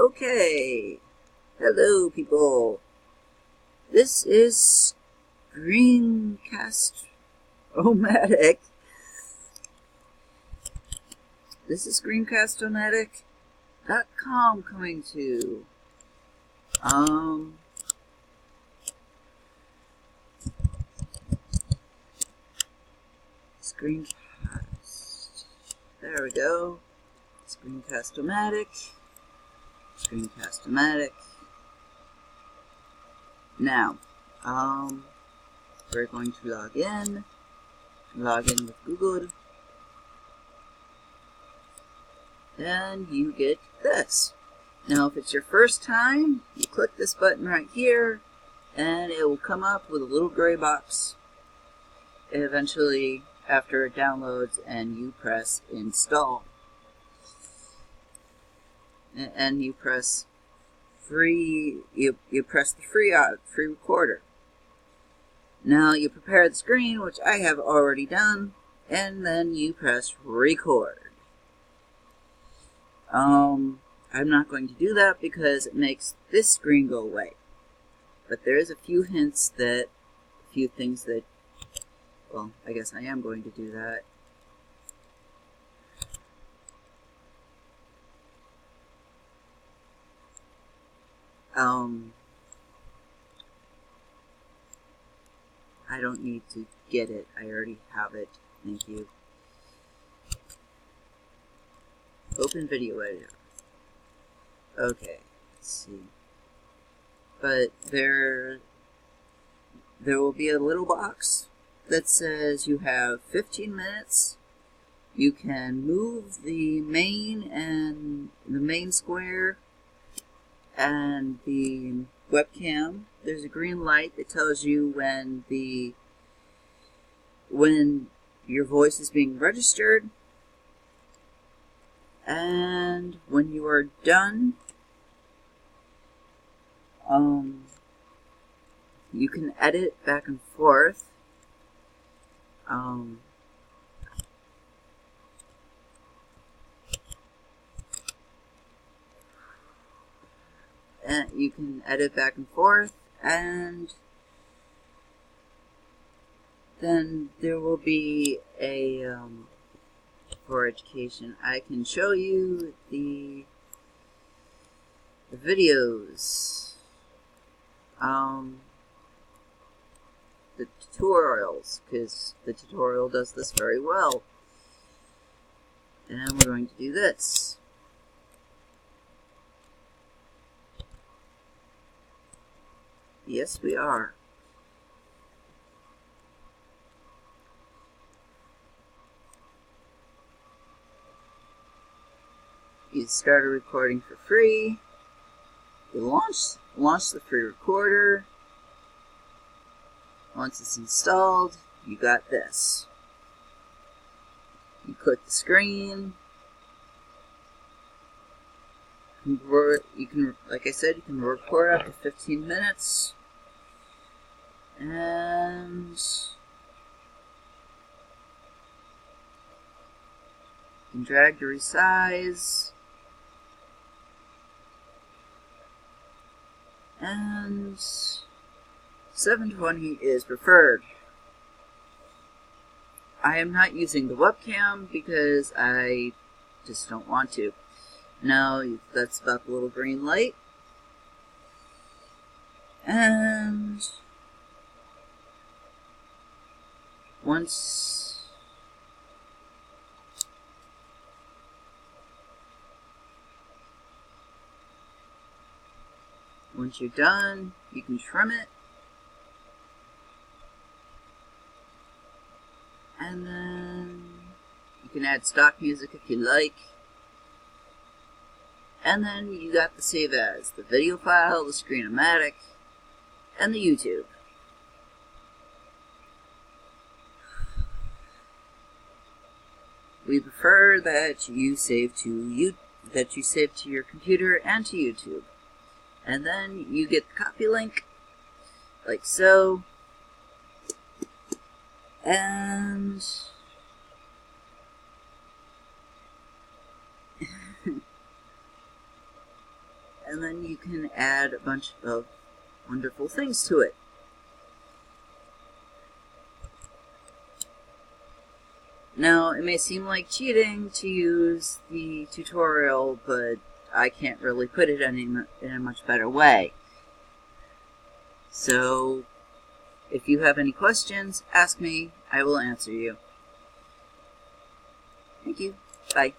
Okay, hello people. This is screencast-o-matic. This is screencast-o-matic.com coming to screencast. There we go. Screencast-o-matic. Screencast-o-matic. Now, we're going to log in with Google, and you get this. Now, if it's your first time, you click this button right here, and it will come up with a little gray box. Eventually, after it downloads, and you press install, and you press free. You press the free recorder. Now you prepare the screen, which I have already done, and then you press record. I'm not going to do that because it makes this screen go away. But there is a few things that, well, I guess I am going to do that. I don't need to get it. I already have it. Thank you. Open video editor. Okay, let's see. But there will be a little box that says you have 15 minutes. You can move the main square and the webcam. There's a green light that tells you when your voice is being registered, and when you are done, you can edit back and forth. And you can edit back and forth, and then there will be a for education. I can show you the videos, the tutorials, because the tutorial does this very well. And we're going to do this. Yes, we are. You start a recording for free. You launch the free recorder. Once it's installed, you got this. You click the screen. You can, like I said, you can record up to 15 minutes. And you can drag to resize. And 720 is preferred. I am not using the webcam because I just don't want to. Now, that's about the little green light. And once you're done, you can trim it. And then you can add stock music if you like. And then you got the save as, the video file, the screen-o-matic, and the YouTube. We prefer that you save to your computer and to YouTube. And then you get the copy link, like so. And and then you can add a bunch of wonderful things to it. Now, it may seem like cheating to use the tutorial, but I can't really put it in a much better way. So, if you have any questions, ask me. I will answer you. Thank you. Bye.